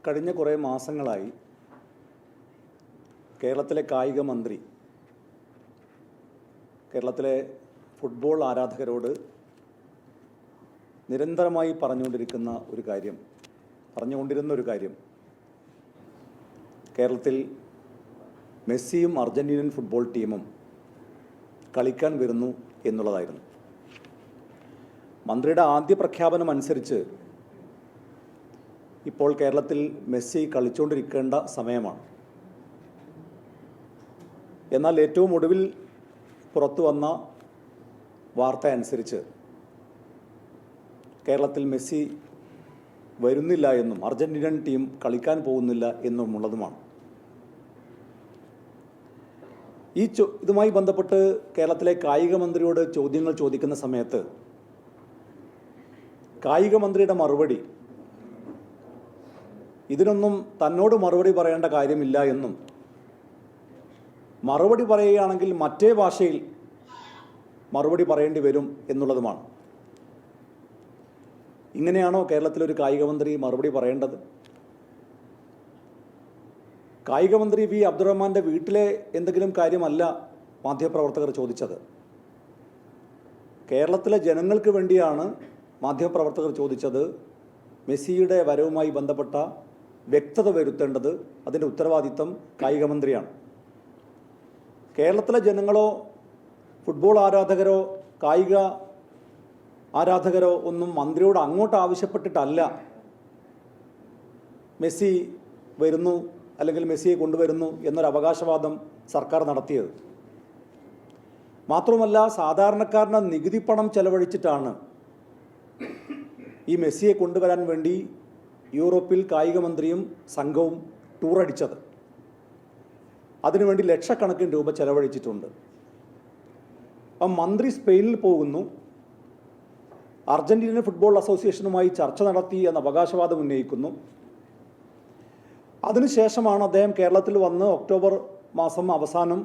കഴിഞ്ഞ കുറേ മാസങ്ങളായി കേരളത്തിലെ കായിക മന്ത്രി കേരളത്തിലെ ഫുട്ബോൾ ആരാധകരോട് നിരന്തരമായി പറഞ്ഞുകൊണ്ടിരുന്ന ഒരു കാര്യം കേരളത്തിൽ മെസ്സിയും അർജന്റീനൻ ഫുട്ബോൾ ടീമും കളിക്കാൻ വരുന്നു എന്നുള്ളതായിരുന്നു. മന്ത്രിയുടെ ആദ്യ പ്രഖ്യാപനം അനുസരിച്ച് ഇപ്പോൾ കേരളത്തിൽ മെസ്സി കളിച്ചുകൊണ്ടിരിക്കേണ്ട സമയമാണ്. എന്നാൽ ഏറ്റവും ഒടുവിൽ പുറത്തു വന്ന വാർത്ത അനുസരിച്ച് കേരളത്തിൽ മെസ്സി വരുന്നില്ല എന്നും അർജന്റീനൻ ടീം കളിക്കാൻ പോകുന്നില്ല എന്നുമുള്ളതുമാണ്. ഇതുമായി ബന്ധപ്പെട്ട് കേരളത്തിലെ കായിക മന്ത്രിയോട് ചോദ്യങ്ങൾ ചോദിക്കുന്ന സമയത്ത് കായിക മന്ത്രിയുടെ മറുപടി ഇതിനൊന്നും തന്നോട് മറുപടി പറയേണ്ട കാര്യമില്ല എന്നും മറുപടി പറയുകയാണെങ്കിൽ മറ്റേ ഭാഷയിൽ മറുപടി പറയേണ്ടി വരും എന്നുള്ളതുമാണ്. ഇങ്ങനെയാണോ കേരളത്തിലൊരു കായിക മന്ത്രി മറുപടി പറയേണ്ടത്? കായിക മന്ത്രി വി അബ്ദുറഹ്മാൻ്റെ വീട്ടിലെ എന്തെങ്കിലും കാര്യമല്ല മാധ്യമപ്രവർത്തകർ ചോദിച്ചത്. കേരളത്തിലെ ജനങ്ങൾക്ക് വേണ്ടിയാണ് മാധ്യമപ്രവർത്തകർ ചോദിച്ചത്. മെസ്സിയുടെ വരവുമായി ബന്ധപ്പെട്ട വ്യക്തത വരുത്തേണ്ടത് അതിൻ്റെ ഉത്തരവാദിത്തം കായിക മന്ത്രിയാണ്. കേരളത്തിലെ ജനങ്ങളോ ഫുട്ബോൾ ആരാധകരോ കായിക ആരാധകരോ ഒന്നും മന്ത്രിയോട് അങ്ങോട്ട് ആവശ്യപ്പെട്ടിട്ടല്ല മെസ്സി വരുന്നു അല്ലെങ്കിൽ മെസ്സിയെ കൊണ്ടുവരുന്നു എന്നൊരു അവകാശവാദം സർക്കാർ നടത്തിയത്. മാത്രമല്ല, സാധാരണക്കാരൻ്റെ നികുതി പണം ചെലവഴിച്ചിട്ടാണ് ഈ മെസ്സിയെ കൊണ്ടുവരാൻ വേണ്ടി യൂറോപ്പിൽ കായിക മന്ത്രിയും സംഘവും ടൂറടിച്ചത്. അതിനുവേണ്ടി ലക്ഷക്കണക്കിന് രൂപ ചെലവഴിച്ചിട്ടുണ്ട്. അപ്പം മന്ത്രി സ്പെയിനിൽ പോകുന്നു, അർജന്റീന ഫുട്ബോൾ അസോസിയേഷനുമായി ചർച്ച നടത്തി എന്ന അവകാശവാദം ഉന്നയിക്കുന്നു. അതിനുശേഷമാണ് അദ്ദേഹം കേരളത്തിൽ വന്ന് ഒക്ടോബർ മാസം അവസാനം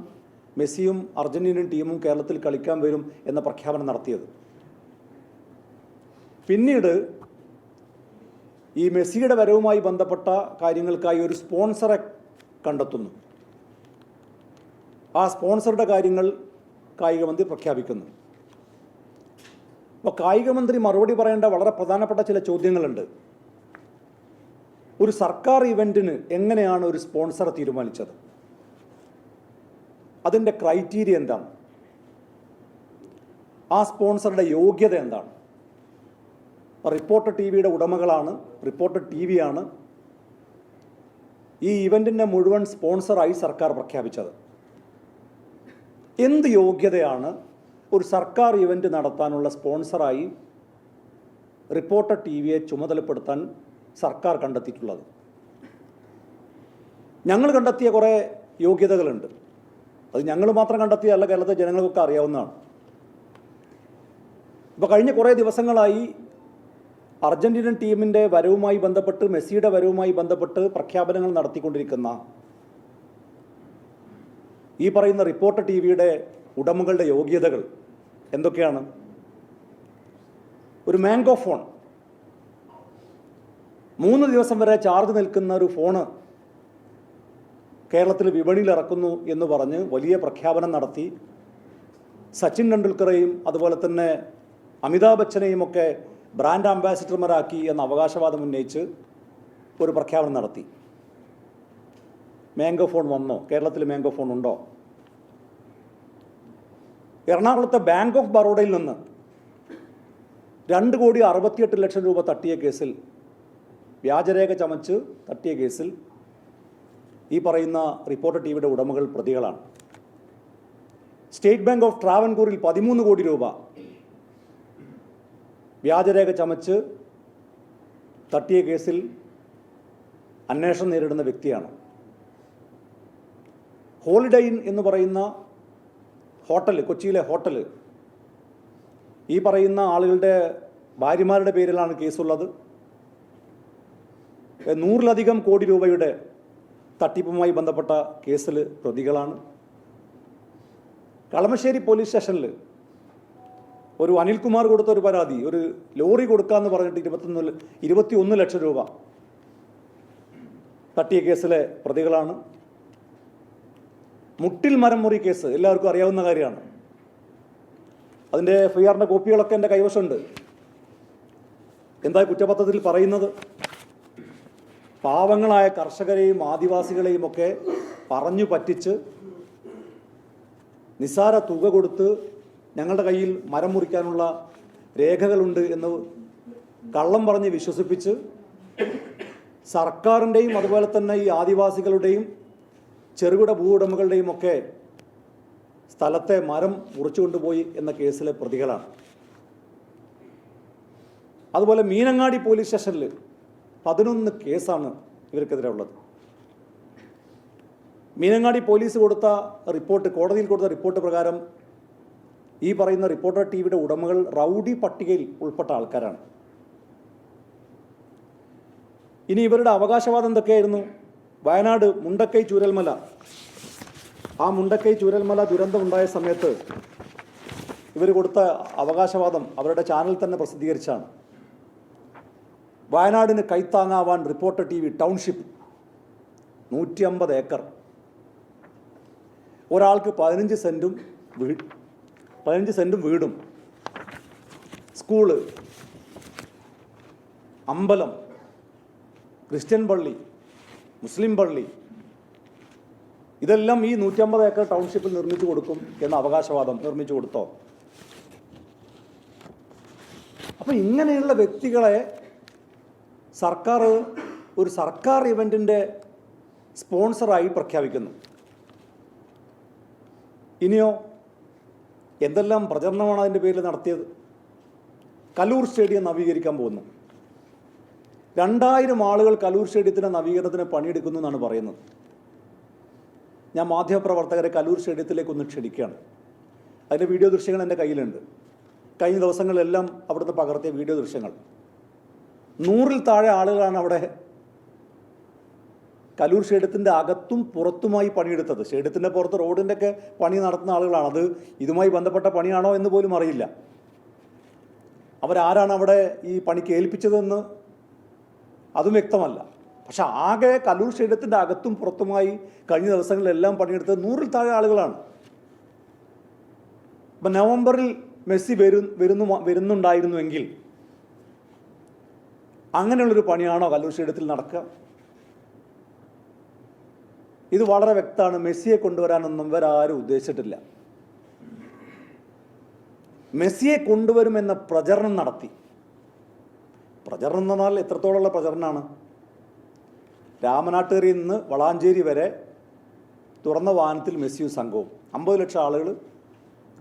മെസ്സിയും അർജന്റീനൻ ടീമും കേരളത്തിൽ കളിക്കാൻ വരും എന്ന പ്രഖ്യാപനം നടത്തിയത്. പിന്നീട് ഈ മെസ്സിയുടെ വരവുമായി ബന്ധപ്പെട്ട കാര്യങ്ങൾക്കായി ഒരു സ്പോൺസറെ കണ്ടെത്തുന്നു. ആ സ്പോൺസറുടെ കാര്യങ്ങൾ കായിക മന്ത്രി പ്രഖ്യാപിക്കുന്നു. അപ്പോൾ കായിക മന്ത്രി മറുപടി പറയേണ്ട വളരെ പ്രധാനപ്പെട്ട ചില ചോദ്യങ്ങളുണ്ട്. ഒരു സർക്കാർ ഇവൻറ്റിന് എങ്ങനെയാണ് ഒരു സ്പോൺസറെ തീരുമാനിച്ചത്? അതിൻ്റെ ക്രൈറ്റീരിയ എന്താണ്? ആ സ്പോൺസറുടെ യോഗ്യത എന്താണ്? റിപ്പോർട്ടർ ടി വിയുടെ ഉടമകളാണ്, റിപ്പോർട്ടർ ടി വിയാണ് ഈ ഇവൻറ്റിൻ്റെ മുഴുവൻ സ്പോൺസറായി സർക്കാർ പ്രഖ്യാപിച്ചത്. എന്ത് യോഗ്യതയാണ് ഒരു സർക്കാർ ഇവൻറ്റ് നടത്താനുള്ള സ്പോൺസറായി റിപ്പോർട്ടർ ടി വിയെ ചുമതലപ്പെടുത്താൻ സർക്കാർ കണ്ടെത്തിയിട്ടുള്ളത്? ഞങ്ങൾ കണ്ടെത്തിയ കുറേ യോഗ്യതകളുണ്ട്. അത് ഞങ്ങൾ മാത്രം കണ്ടെത്തിയല്ല, കേരളത്തിലെ ജനങ്ങൾക്കൊക്കെ അറിയാവുന്നതാണ്. ഇപ്പോൾ കഴിഞ്ഞ കുറേ ദിവസങ്ങളായി അർജന്റീനൻ ടീമിൻ്റെ വരവുമായി ബന്ധപ്പെട്ട്, മെസ്സിയുടെ വരവുമായി ബന്ധപ്പെട്ട് പ്രഖ്യാപനങ്ങൾ നടത്തിക്കൊണ്ടിരിക്കുന്ന ഈ പറയുന്ന റിപ്പോർട്ടർ ടി വിയുടെ ഉടമകളുടെ യോഗ്യതകൾ എന്തൊക്കെയാണ്? ഒരു മാംഗോ ഫോൺ, 3 ദിവസം വരെ ചാർജ് നിൽക്കുന്ന ഒരു ഫോണ് കേരളത്തിൽ വിപണിയിൽ ഇറക്കുന്നു എന്ന് പറഞ്ഞ് വലിയ പ്രഖ്യാപനം നടത്തി സച്ചിൻ ടെണ്ടുൽക്കറെയും അതുപോലെ തന്നെ അമിതാഭ് ബച്ചനെയും ഒക്കെ ബ്രാൻഡ് അംബാസിഡർമാരാക്കി എന്ന അവകാശവാദം ഉന്നയിച്ച് ഒരു പ്രഖ്യാപനം നടത്തി. മാംഗോ ഫോൺ വന്നോ? കേരളത്തിൽ മാംഗോ ഫോൺ ഉണ്ടോ? എറണാകുളത്തെ ബാങ്ക് ഓഫ് ബറോഡയിൽ നിന്ന് 2,68,00,000 രൂപ തട്ടിയ കേസിൽ, വ്യാജരേഖ ചമച്ച് തട്ടിയ കേസിൽ ഈ പറയുന്ന റിപ്പോർട്ടർ ടി വിയുടെ ഉടമകൾ പ്രതികളാണ്. സ്റ്റേറ്റ് ബാങ്ക് ഓഫ് ട്രാവൻകൂറിൽ 13 കോടി രൂപ വ്യാജരേഖ ചമച്ച് തട്ടിയ കേസിൽ അന്വേഷണം നേരിടുന്ന വ്യക്തിയാണ്. ഹോളിഡേ ഇൻ എന്ന് പറയുന്ന ഹോട്ടൽ, കൊച്ചിയിലെ ഹോട്ടൽ, ഈ പറയുന്ന ആളുകളുടെ ഭാര്യമാരുടെ പേരിലാണ് കേസുള്ളത്. 100-ലധികം കോടി രൂപയുടെ തട്ടിപ്പുമായി ബന്ധപ്പെട്ട കേസിൽ പ്രതികളാണ്. കളമശ്ശേരി പോലീസ് സ്റ്റേഷനിൽ ഒരു അനിൽകുമാർ കൊടുത്ത ഒരു പരാതി, ഒരു ലോറി കൊടുക്കാമെന്ന് പറഞ്ഞിട്ട് 21 ലക്ഷം രൂപ തട്ടിയ കേസിലെ പ്രതികളാണ്. മുട്ടിൽ മരം മുറി കേസ് എല്ലാവർക്കും അറിയാവുന്ന കാര്യമാണ്. അതിൻ്റെ FIR കോപ്പികളൊക്കെ എൻ്റെ കൈവശമുണ്ട്. എന്താ കുറ്റപത്രത്തിൽ പറയുന്നത്? പാവങ്ങളായ കർഷകരെയും ആദിവാസികളെയും ഒക്കെ പറഞ്ഞു പറ്റിച്ച് നിസ്സാര തുക കൊടുത്ത് ഞങ്ങളുടെ കയ്യിൽ മരം മുറിക്കാനുള്ള രേഖകളുണ്ട് എന്ന് കള്ളം പറഞ്ഞ് വിശ്വസിപ്പിച്ച് സർക്കാരിൻ്റെയും അതുപോലെ തന്നെ ഈ ആദിവാസികളുടെയും ചെറുകിട ഭൂവുടമകളുടെയും ഒക്കെ സ്ഥലത്തെ മരം മുറിച്ചു കൊണ്ടുപോയി എന്ന കേസിലെ പ്രതികളാണ്. അതുപോലെ മീനങ്ങാടി പോലീസ് സ്റ്റേഷനിൽ 11 കേസാണ് ഇവർക്കെതിരെ ഉള്ളത്. മീനങ്ങാടി പോലീസ് കൊടുത്ത റിപ്പോർട്ട്, കോടതിയിൽ കൊടുത്ത റിപ്പോർട്ട് പ്രകാരം ഈ പറയുന്ന റിപ്പോർട്ടർ ടിവിയുടെ ഉടമകൾ റൗഡി പട്ടികയിൽ ഉൾപ്പെട്ട ആൾക്കാരാണ്. ഇനി ഇവരുടെ അവകാശവാദം എന്തൊക്കെയായിരുന്നു? വയനാട് മുണ്ടക്കൈ ചൂരൽമല, ആ മുണ്ടക്കൈ ചൂരൽമല ദുരന്തമുണ്ടായ സമയത്ത് ഇവർ കൊടുത്ത അവകാശവാദം അവരുടെ ചാനൽ തന്നെ പ്രസിദ്ധീകരിച്ചാണ്. വയനാടിന് കൈത്താങ്ങാവാൻ റിപ്പോർട്ടർ TV ടൗൺഷിപ്പ് 150 ഏക്കർ, ഒരാൾക്ക് 15 സെൻറ്റും വീടും, സ്കൂള്, അമ്പലം, ക്രിസ്ത്യൻ പള്ളി, മുസ്ലിം പള്ളി, ഇതെല്ലാം ഈ 150 ഏക്കർ ടൗൺഷിപ്പിൽ നിർമ്മിച്ചു കൊടുക്കും എന്ന അവകാശവാദം നിർമ്മിച്ചു കൊടുത്തോ? അപ്പം ഇങ്ങനെയുള്ള വ്യക്തികളെ സർക്കാർ ഒരു സർക്കാർ ഇവൻറ്റിൻ്റെ സ്പോൺസറായി പ്രഖ്യാപിക്കുന്നു. ഇനിയോ എന്തെല്ലാം പ്രചരണമാണ് അതിൻ്റെ പേരിൽ നടത്തിയത്? കലൂർ സ്റ്റേഡിയം നവീകരിക്കാൻ പോകുന്നു. 2000 ആളുകൾ കലൂർ സ്റ്റേഡിയത്തിൻ്റെ നവീകരണത്തിന് പണിയെടുക്കുന്നു എന്നാണ് പറയുന്നത്. ഞാൻ മാധ്യമപ്രവർത്തകരെ കലൂർ സ്റ്റേഡിയത്തിലേക്കൊന്ന് ക്ഷണിക്കുകയാണ്. അതിൻ്റെ വീഡിയോ ദൃശ്യങ്ങൾ എൻ്റെ കയ്യിലുണ്ട്. കഴിഞ്ഞ ദിവസങ്ങളിലെല്ലാം അവിടുന്ന് പകർത്തിയ വീഡിയോ ദൃശ്യങ്ങൾ. 100-ൽ താഴെ ആളുകളാണ് അവിടെ കലൂർ സ്റ്റേഡിയത്തിൻ്റെ അകത്തും പുറത്തുമായി പണിയെടുത്തത്. സ്റ്റേഡിയത്തിൻ്റെ പുറത്ത് റോഡിൻ്റെ ഒക്കെ പണി നടത്തുന്ന ആളുകളാണ്. അത് ഇതുമായി ബന്ധപ്പെട്ട പണിയാണോ എന്ന് പോലും അറിയില്ല. അവരാരാണ് അവിടെ ഈ പണിക്ക് ഏൽപ്പിച്ചതെന്ന് അതും വ്യക്തമല്ല. പക്ഷെ ആകെ കലൂർ സ്റ്റേഡിയത്തിൻ്റെ അകത്തും പുറത്തുമായി കഴിഞ്ഞ ദിവസങ്ങളിലെല്ലാം പണിയെടുത്തത് 100-ൽ താഴെ ആളുകളാണ്. അപ്പം നവംബറിൽ മെസ്സി വരുന്നുണ്ടായിരുന്നുവെങ്കിൽ അങ്ങനെയുള്ളൊരു പണിയാണോ കലൂർ സ്റ്റേഡിയത്തിൽ നടക്കുക? ഇത് വളരെ വ്യക്തമാണ്. മെസ്സിയെ കൊണ്ടുവരാനൊന്നും ഇവരാരും ഉദ്ദേശിച്ചിട്ടില്ല. മെസ്സിയെ കൊണ്ടുവരുമെന്ന പ്രചരണം നടത്തി. പ്രചരണം എന്ന് പറഞ്ഞാൽ എത്രത്തോളമുള്ള പ്രചരണമാണ്? രാമനാട്ടുകരയിൽ നിന്ന് വളാഞ്ചേരി വരെ തുറന്ന വാഹനത്തിൽ മെസ്സിയും സംഘവും 50 ലക്ഷം ആളുകൾ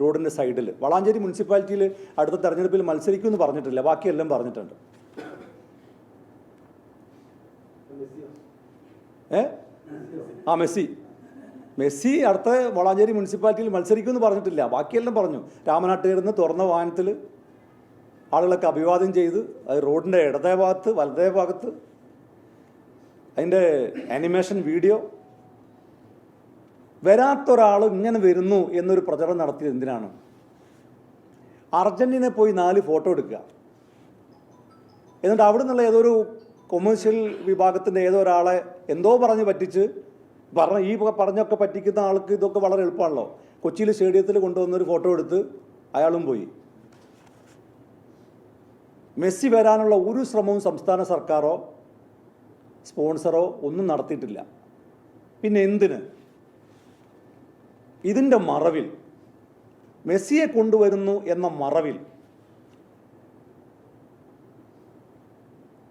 റോഡിൻ്റെ സൈഡിൽ. വളാഞ്ചേരി മുനിസിപ്പാലിറ്റിയിൽ അടുത്ത തെരഞ്ഞെടുപ്പിൽ മത്സരിക്കുമെന്ന് പറഞ്ഞിട്ടില്ല, ബാക്കിയെല്ലാം പറഞ്ഞിട്ടുണ്ട്. മെസ്സി അടുത്ത വളാഞ്ചേരി മുനിസിപ്പാലിറ്റിയിൽ മത്സരിക്കുമെന്ന് പറഞ്ഞിട്ടില്ല, ബാക്കിയെല്ലാം പറഞ്ഞു. രാമനാട്ടുകരയിൽ നിന്ന് തുറന്ന വാഹനത്തിൽ ആളുകളൊക്കെ അഭിവാദ്യം ചെയ്ത് അത് റോഡിൻ്റെ ഇടതേ ഭാഗത്ത് വലതേ ഭാഗത്ത് അതിൻ്റെ ആനിമേഷൻ വീഡിയോ. വരാത്തൊരാൾ ഇങ്ങനെ വരുന്നു എന്നൊരു പ്രചരണം നടത്തിയത് എന്തിനാണ്? അർജന്റീനയിൽ പോയി 4 ഫോട്ടോ എടുക്കുക, എന്നിട്ട് അവിടെ നിന്നുള്ള ഏതൊരു കൊമേഴ്ഷ്യൽ വിഭാഗത്തിൻ്റെ ഏതോ ഒരാളെ എന്തോ പറഞ്ഞ് പറ്റിച്ച് ഈ പറഞ്ഞൊക്കെ പറ്റിക്കുന്ന ആൾക്ക് ഇതൊക്കെ വളരെ എളുപ്പമാണല്ലോ. കൊച്ചിയിൽ സ്റ്റേഡിയത്തിൽ കൊണ്ടുവന്നൊരു ഫോട്ടോ എടുത്ത് അയാളും പോയി. മെസ്സി വരാനുള്ള ഒരു ശ്രമവും സംസ്ഥാന സർക്കാരോ സ്പോൺസറോ ഒന്നും നടത്തിയിട്ടില്ല. പിന്നെ എന്തിന്? ഇതിൻ്റെ മറവിൽ, മെസ്സിയെ കൊണ്ടുവരുന്നു എന്ന മറവിൽ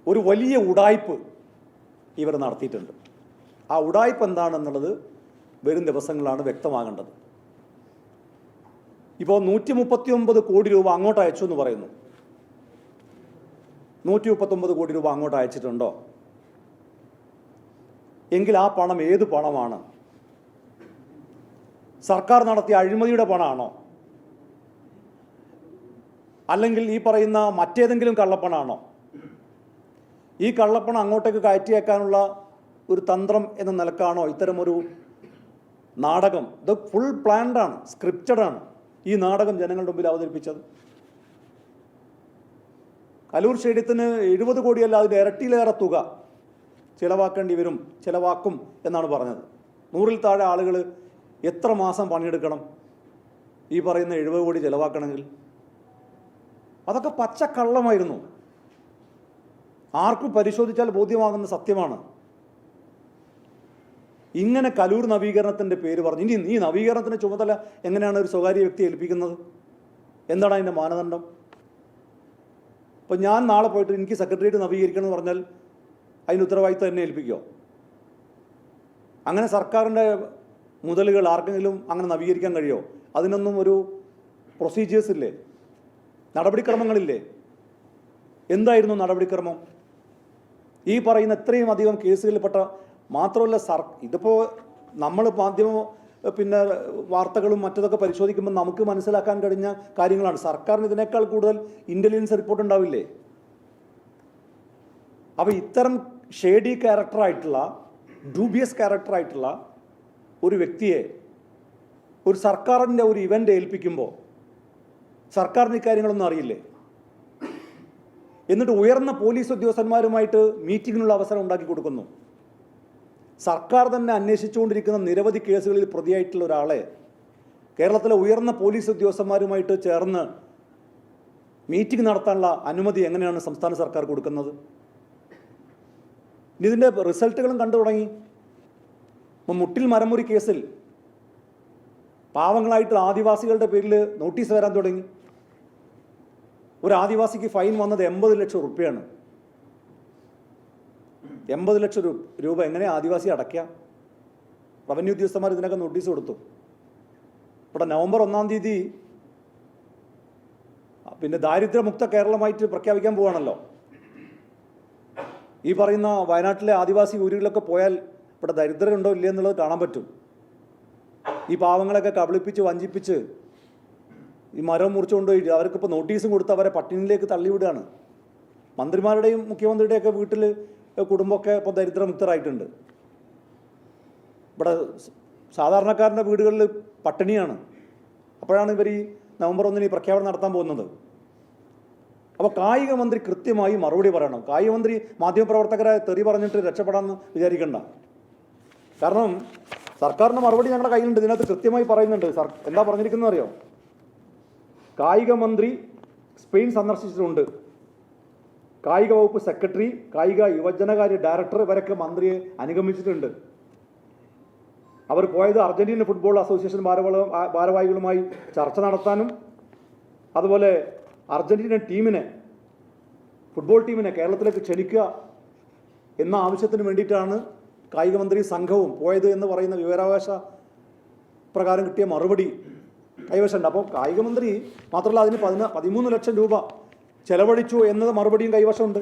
ഒരു വലിയ ഉഡായിപ്പ് ഇവർ നടത്തിയിട്ടുണ്ട്. ആ ഉഡായിപ്പ് എന്താണെന്നുള്ളത് വരും ദിവസങ്ങളാണ് വ്യക്തമാകേണ്ടത്. ഇപ്പോൾ 139 കോടി രൂപ അങ്ങോട്ട് അയച്ചു എന്ന് പറയുന്നു. 139 കോടി രൂപ അങ്ങോട്ട് അയച്ചിട്ടുണ്ടോ? എങ്കിൽ ആ പണം ഏത് പണമാണ്? സർക്കാർ നടത്തിയ അഴിമതിയുടെ പണമാണോ? അല്ലെങ്കിൽ ഈ പറയുന്ന മറ്റേതെങ്കിലും കള്ളപ്പണമാണോ? ഈ കള്ളപ്പണം അങ്ങോട്ടേക്ക് കയറ്റിയേക്കാനുള്ള ഒരു തന്ത്രം എന്ന നിലക്കാണോ ഇത്തരമൊരു നാടകം? ഇത് ഫുൾ പ്ലാൻഡാണ്, സ്ക്രിപ്റ്റഡാണ് ഈ നാടകം ജനങ്ങളുടെ മുമ്പിൽ അവതരിപ്പിച്ചത്. കലൂർ സ്റ്റേഡിയത്തിന് 70 കോടിയല്ല, അതിൻ്റെ ഇരട്ടിയിലേറെ തുക ചിലവാക്കേണ്ടി വരും, ചിലവാക്കും എന്നാണ് പറഞ്ഞത്. 100-ൽ താഴെ ആളുകൾ എത്ര മാസം പണിയെടുക്കണം ഈ പറയുന്ന 70 കോടി ചിലവാക്കണമെങ്കിൽ? അതൊക്കെ പച്ചക്കള്ളമായിരുന്നു. ആർക്കും പരിശോധിച്ചാൽ ബോധ്യമാകുന്ന സത്യമാണ്. ഇങ്ങനെ കലൂർ നവീകരണത്തിൻ്റെ പേര് പറഞ്ഞ് ഇനി ഈ നവീകരണത്തിൻ്റെ ചുമതല എങ്ങനെയാണ് ഒരു സ്വകാര്യ വ്യക്തി ഏൽപ്പിക്കുന്നത്? എന്താണ് അതിൻ്റെ മാനദണ്ഡം? ഇപ്പം ഞാൻ നാളെ പോയിട്ട് എനിക്ക് സെക്രട്ടേറിയറ്റ് നവീകരിക്കണം എന്ന് പറഞ്ഞാൽ അതിന് ഉത്തരവാദിത്തം എന്നെ ഏൽപ്പിക്കുമോ? അങ്ങനെ സർക്കാരിൻ്റെ മുതലുകൾ ആർക്കെങ്കിലും അങ്ങനെ നവീകരിക്കാൻ കഴിയുമോ? അതിനൊന്നും ഒരു പ്രൊസീജിയേഴ്സ് ഇല്ലേ? നടപടിക്രമങ്ങളില്ലേ? എന്തായിരുന്നു നടപടിക്രമം? ഈ പറയുന്ന ഇത്രയും അധികം കേസുകളിൽപ്പെട്ട മാത്രമല്ല ഇതിപ്പോൾ നമ്മൾ മാധ്യമ വാർത്തകളും മറ്റതൊക്കെ പരിശോധിക്കുമ്പോൾ നമുക്ക് മനസ്സിലാക്കാൻ കഴിഞ്ഞ കാര്യങ്ങളാണ്. സർക്കാരിന് ഇതിനേക്കാൾ കൂടുതൽ ഇൻ്റലിജൻസ് റിപ്പോർട്ട് ഉണ്ടാവില്ലേ? അപ്പോൾ ഇത്തരം ഷേഡി ക്യാരക്ടറായിട്ടുള്ള, ഡൂബിയസ് ക്യാരക്ടറായിട്ടുള്ള ഒരു വ്യക്തിയെ ഒരു സർക്കാരിൻ്റെ ഒരു ഇവൻ്റ് ഏൽപ്പിക്കുമ്പോൾ സർക്കാരിന് ഇക്കാര്യങ്ങളൊന്നും അറിയില്ലേ? എന്നിട്ട് ഉയർന്ന പോലീസ് ഉദ്യോഗസ്ഥന്മാരുമായിട്ട് മീറ്റിങ്ങിനുള്ള അവസരം ഉണ്ടാക്കി കൊടുക്കുന്നു. സർക്കാർ തന്നെ അന്വേഷിച്ചുകൊണ്ടിരിക്കുന്ന നിരവധി കേസുകളിൽ പ്രതിയായിട്ടുള്ള ഒരാളെ കേരളത്തിലെ ഉയർന്ന പോലീസ് ഉദ്യോഗസ്ഥന്മാരുമായിട്ട് ചേർന്ന് മീറ്റിംഗ് നടത്താനുള്ള അനുമതി എങ്ങനെയാണ് സംസ്ഥാന സർക്കാർ കൊടുക്കുന്നത്? ഇതിൻ്റെ റിസൾട്ടുകളും കണ്ടു തുടങ്ങി. മുട്ടിൽ മരമുറി കേസിൽ പാവങ്ങളായിട്ട് ആദിവാസികളുടെ പേരിൽ നോട്ടീസ് വരാൻ തുടങ്ങി. ഒരു ആദിവാസിക്ക് ഫൈൻ വന്നത് 80 ലക്ഷം രൂപയാണ്. 80 ലക്ഷം രൂപ എങ്ങനെ ആദിവാസി അടയ്ക്കാം? റവന്യൂ ഉദ്യോഗസ്ഥന്മാർ ഇതിനൊക്കെ നോട്ടീസ് കൊടുത്തു. ഇവിടെ നവംബർ 1-ാം തീയതി ദാരിദ്ര്യമുക്ത കേരളമായിട്ട് പ്രഖ്യാപിക്കാൻ പോവാണല്ലോ. ഈ പറയുന്ന വയനാട്ടിലെ ആദിവാസി ഊരുകളിലൊക്കെ പോയാൽ ഇവിടെ ദരിദ്രം ഉണ്ടോ ഇല്ല എന്നുള്ളത് കാണാൻ പറ്റും. ഈ പാവങ്ങളൊക്കെ കബളിപ്പിച്ച് വഞ്ചിപ്പിച്ച് ഈ മരം മുറിച്ചുകൊണ്ടുപോയി അവർക്കിപ്പോൾ നോട്ടീസും കൊടുത്ത് അവരെ പട്ടിണിയിലേക്ക് തള്ളിവിടുകയാണ്. മന്ത്രിമാരുടെയും മുഖ്യമന്ത്രിയുടെയൊക്കെ വീട്ടിൽ കുടുംബമൊക്കെ ഇപ്പോൾ ദരിദ്രമുക്തരായിട്ടുണ്ട്. ഇവിടെ സാധാരണക്കാരൻ്റെ വീടുകളിൽ പട്ടിണിയാണ്. അപ്പോഴാണ് ഇവർ ഈ നവംബർ 1-ന് ഈ പ്രഖ്യാപനം നടത്താൻ പോകുന്നത്. അപ്പോൾ കായിക മന്ത്രി കൃത്യമായി മറുപടി പറയണം. കായിക മന്ത്രി മാധ്യമപ്രവർത്തകരെ തെറി പറഞ്ഞിട്ട് രക്ഷപ്പെടാമെന്ന് വിചാരിക്കണ്ട. കാരണം സർക്കാരിൻ്റെ മറുപടി ഞങ്ങളുടെ കയ്യിലുണ്ട്. ഇതിനകത്ത് കൃത്യമായി പറയുന്നുണ്ട്. എന്താ പറഞ്ഞിരിക്കുന്നത് അറിയോ? കായിക മന്ത്രി സ്പെയിൻ സന്ദർശിച്ചിട്ടുണ്ട്. കായിക വകുപ്പ് സെക്രട്ടറി, കായിക യുവജനകാര്യ ഡയറക്ടർ ഇവരൊക്കെ മന്ത്രിയെ അനുഗമിച്ചിട്ടുണ്ട്. അവർ പോയത് അർജന്റീന ഫുട്ബോൾ അസോസിയേഷൻ ഭാരവാഹികളുമായി ചർച്ച നടത്താനും അതുപോലെ അർജന്റീന ടീമിനെ, ഫുട്ബോൾ ടീമിനെ കേരളത്തിലേക്ക് ക്ഷണിക്കുക എന്ന ആവശ്യത്തിന് വേണ്ടിയിട്ടാണ് കായിക മന്ത്രി സംഘവും പോയത് എന്ന് പറയുന്ന വിവരാവകാശ പ്രകാരം കിട്ടിയ മറുപടി കൈവശമുണ്ട്. അപ്പോൾ കായിക മന്ത്രി മാത്രമല്ല അതിന് 13 ലക്ഷം രൂപ ചെലവഴിച്ചു എന്നത് മറുപടിയും കൈവശമുണ്ട്.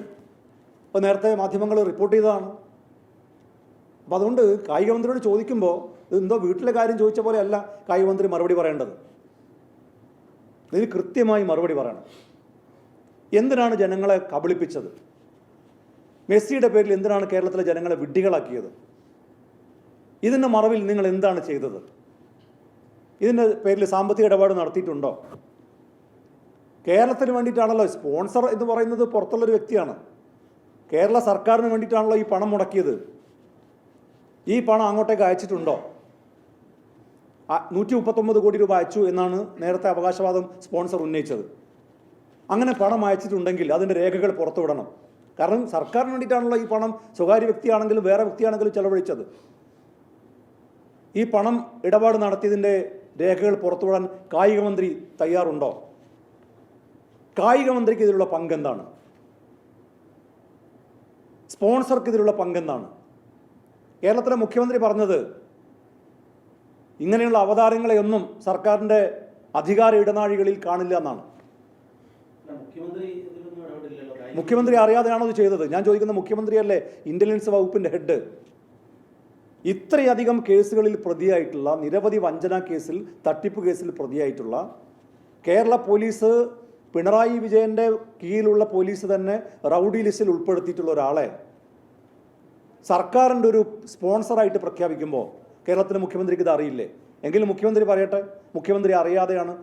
അപ്പോൾ നേരത്തെ മാധ്യമങ്ങൾ റിപ്പോർട്ട് ചെയ്തതാണ്. അപ്പോൾ അതുകൊണ്ട് കായിക മന്ത്രിയോട് ചോദിക്കുമ്പോൾ ഇതെന്തോ വീട്ടിലെ കാര്യം ചോദിച്ച പോലെ അല്ല കായിക മന്ത്രി മറുപടി പറയേണ്ടത്. ഇതിന് കൃത്യമായി മറുപടി പറയണം. എന്തിനാണ് ജനങ്ങളെ കബളിപ്പിച്ചത്? മെസ്സിയുടെ പേരിൽ എന്തിനാണ് കേരളത്തിലെ ജനങ്ങളെ വിഡ്ഢികളാക്കിയത്? ഇതിൻ്റെ മറവിൽ നിങ്ങൾ എന്താണ് ചെയ്തത്? ഇതിൻ്റെ പേരിൽ സാമ്പത്തിക ഇടപാട് നടത്തിയിട്ടുണ്ടോ? കേരളത്തിന് വേണ്ടിയിട്ടാണല്ലോ സ്പോൺസർ എന്ന് പറയുന്നത്, പുറത്തുള്ളൊരു വ്യക്തിയാണ്. കേരള സർക്കാരിന് വേണ്ടിയിട്ടാണല്ലോ ഈ പണം മുടക്കിയത്. ഈ പണം അങ്ങോട്ടേക്ക് അയച്ചിട്ടുണ്ടോ? 139 കോടി രൂപ അയച്ചു എന്നാണ് നേരത്തെ അവകാശവാദം സ്പോൺസർ ഉന്നയിച്ചത്. അങ്ങനെ പണം അയച്ചിട്ടുണ്ടെങ്കിൽ അതിൻ്റെ രേഖകൾ പുറത്തുവിടണം. കാരണം സർക്കാരിന് വേണ്ടിയിട്ടാണല്ലോ ഈ പണം സ്വകാര്യ വ്യക്തിയാണെങ്കിലും വേറെ വ്യക്തിയാണെങ്കിലും ചെലവഴിച്ചത്. ഈ പണം ഇടപാട് നടത്തിയതിൻ്റെ രേഖകൾ പുറത്തുവിടാൻ കായിക മന്ത്രി തയ്യാറുണ്ടോ? കായിക മന്ത്രിക്ക് ഇതിലുള്ള പങ്കെന്താണ്? സ്പോൺസർക്ക് ഇതിലുള്ള പങ്കെന്താണ്? കേരളത്തിലെ മുഖ്യമന്ത്രി പറഞ്ഞത് ഇങ്ങനെയുള്ള അവതാരങ്ങളെയൊന്നും സർക്കാരിൻ്റെ അധികാര ഇടനാഴികളിൽ കാണില്ല എന്നാണ്. മുഖ്യമന്ത്രി അറിയാതെയാണോ ഇത് ചെയ്തത്? ഞാൻ ചോദിക്കുന്ന മുഖ്യമന്ത്രിയല്ലേ ഇന്റലിജൻസ് വകുപ്പിൻ്റെ ഹെഡ്? ഇത്രയധികം കേസുകളിൽ പ്രതിയായിട്ടുള്ള, നിരവധി വഞ്ചനാ കേസിൽ, തട്ടിപ്പ് കേസിൽ പ്രതിയായിട്ടുള്ള കേരള പോലീസ്, പിണറായി വിജയൻ്റെ കീഴിലുള്ള പോലീസ് തന്നെ റൗഡി ലിസ്റ്റിൽ ഉൾപ്പെടുത്തിയിട്ടുള്ള ഒരാളെ സർക്കാരിൻ്റെ ഒരു സ്പോൺസറായിട്ട് പ്രഖ്യാപിക്കുമ്പോൾ കേരളത്തിലെ മുഖ്യമന്ത്രിക്ക് ഇത് അറിയില്ലേ? എങ്കിലും മുഖ്യമന്ത്രി പറയട്ടെ, മുഖ്യമന്ത്രി അറിയാതെയാണ്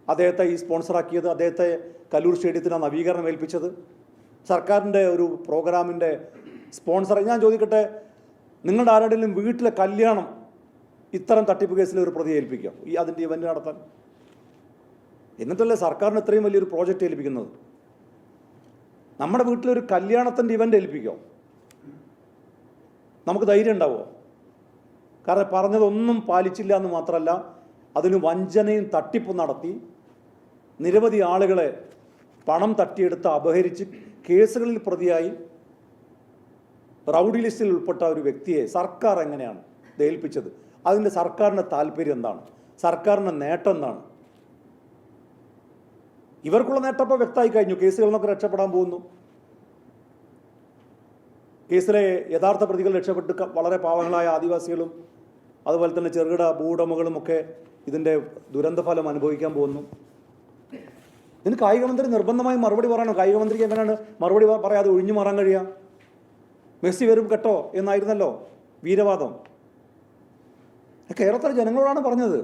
അദ്ദേഹത്തെ ഈ സ്പോൺസറാക്കിയത്, അദ്ദേഹത്തെ കല്ലൂർ സ്റ്റേഡിയത്തിന് നവീകരണം ഏൽപ്പിച്ചത്, സർക്കാരിൻ്റെ ഒരു പ്രോഗ്രാമിൻ്റെ സ്പോൺസർ. ഞാൻ ചോദിക്കട്ടെ, നിങ്ങളുടെ ആരുടെയും വീട്ടിലെ കല്യാണം ഇത്തരം തട്ടിപ്പ് കേസിൽ ഒരു പ്രതിയെ ഏൽപ്പിക്കാം അതിൻ്റെ ഇവൻ്റ് നടത്താൻ? എന്നിട്ടല്ലേ സർക്കാരിന് ഇത്രയും വലിയൊരു പ്രോജക്റ്റ് ഏൽപ്പിക്കുന്നത്? നമ്മുടെ വീട്ടിലൊരു കല്യാണത്തിൻ്റെ ഇവൻ്റ് ഏൽപ്പിക്കാം, നമുക്ക് ധൈര്യം ഉണ്ടാവുമോ? കാരണം പറഞ്ഞതൊന്നും പാലിച്ചില്ല എന്ന് മാത്രമല്ല, അതിന് വഞ്ചനയും തട്ടിപ്പും നടത്തി നിരവധി ആളുകളെ പണം തട്ടിയെടുത്ത് അപഹരിച്ച് കേസുകളിൽ പ്രതിയായി റൗഡി ലിസ്റ്റിൽ ഉൾപ്പെട്ട ഒരു വ്യക്തിയെ സർക്കാർ എങ്ങനെയാണ് ഇത് ഏൽപ്പിച്ചത്? അതിൻ്റെ സർക്കാരിൻ്റെ താല്പര്യം എന്താണ്? സർക്കാരിൻ്റെ നേട്ടം എന്താണ്? ഇവർക്കുള്ള നേട്ടം ഇപ്പോൾ വ്യക്തമായി കഴിഞ്ഞു. കേസുകളിൽ നിന്നൊക്കെ രക്ഷപ്പെടാൻ പോകുന്നു. കേസിലെ യഥാർത്ഥ പ്രതികൾ രക്ഷപ്പെട്ട് വളരെ പാവങ്ങളായ ആദിവാസികളും അതുപോലെ തന്നെ ചെറുകിട ഭൂവുടമകളും ഒക്കെ ഇതിൻ്റെ ദുരന്തഫലം അനുഭവിക്കാൻ പോകുന്നു. ഇതിന് കായിക മന്ത്രി നിർബന്ധമായി മറുപടി പറയണം. കായിക മന്ത്രിക്ക് എങ്ങനെയാണ് മറുപടി പറയാതെ ഒഴിഞ്ഞു മാറാൻ കഴിയുക? മെസ്സി വരും കേട്ടോ എന്നായിരുന്നല്ലോ വീരവാദം. കേരളത്തിലെ ജനങ്ങളോടാണ് പറഞ്ഞത്.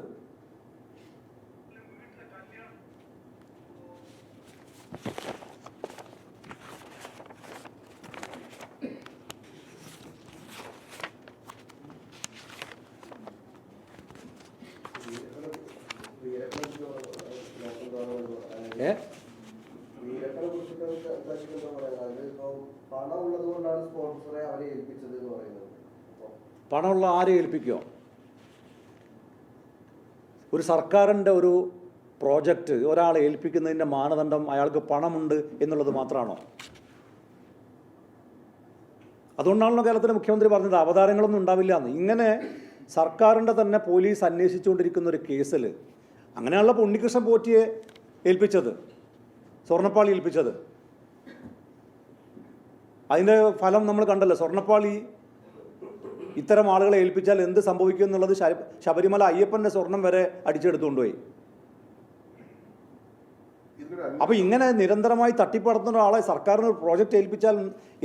പണമുള്ള ആരെ ഏൽപ്പിക്കുമോ? ഒരു സർക്കാരിൻ്റെ ഒരു പ്രോജക്റ്റ് ഒരാളെ ഏൽപ്പിക്കുന്നതിൻ്റെ മാനദണ്ഡം അയാൾക്ക് പണമുണ്ട് എന്നുള്ളത് മാത്രമാണോ? അതുകൊണ്ടാണല്ലോ കേരളത്തിലെ മുഖ്യമന്ത്രി പറഞ്ഞത് അവതാരങ്ങളൊന്നും ഉണ്ടാവില്ല എന്ന്. ഇങ്ങനെ സർക്കാരിൻ്റെ തന്നെ പോലീസ് അന്വേഷിച്ചുകൊണ്ടിരിക്കുന്ന ഒരു കേസിൽ അങ്ങനെയുള്ള ഉണ്ണികൃഷ്ണൻ പോറ്റിയെ ഏൽപ്പിച്ചത്, സ്വർണ്ണപ്പാളി ഏൽപ്പിച്ചത്, അതിൻ്റെ ഫലം നമ്മൾ കണ്ടല്ലോ. സ്വർണ്ണപ്പാളി ഇത്തരം ആളുകളെ ഏൽപ്പിച്ചാൽ എന്ത് സംഭവിക്കും എന്നുള്ളത് ശബരിമല അയ്യപ്പൻ്റെ സ്വർണം വരെ അടിച്ചെടുത്തുകൊണ്ടുപോയി. അപ്പോൾ ഇങ്ങനെ നിരന്തരമായി തട്ടിപ്പ് നടത്തുന്ന ഒരാളെ സർക്കാരിന് ഒരു പ്രോജക്റ്റ് ഏൽപ്പിച്ചാൽ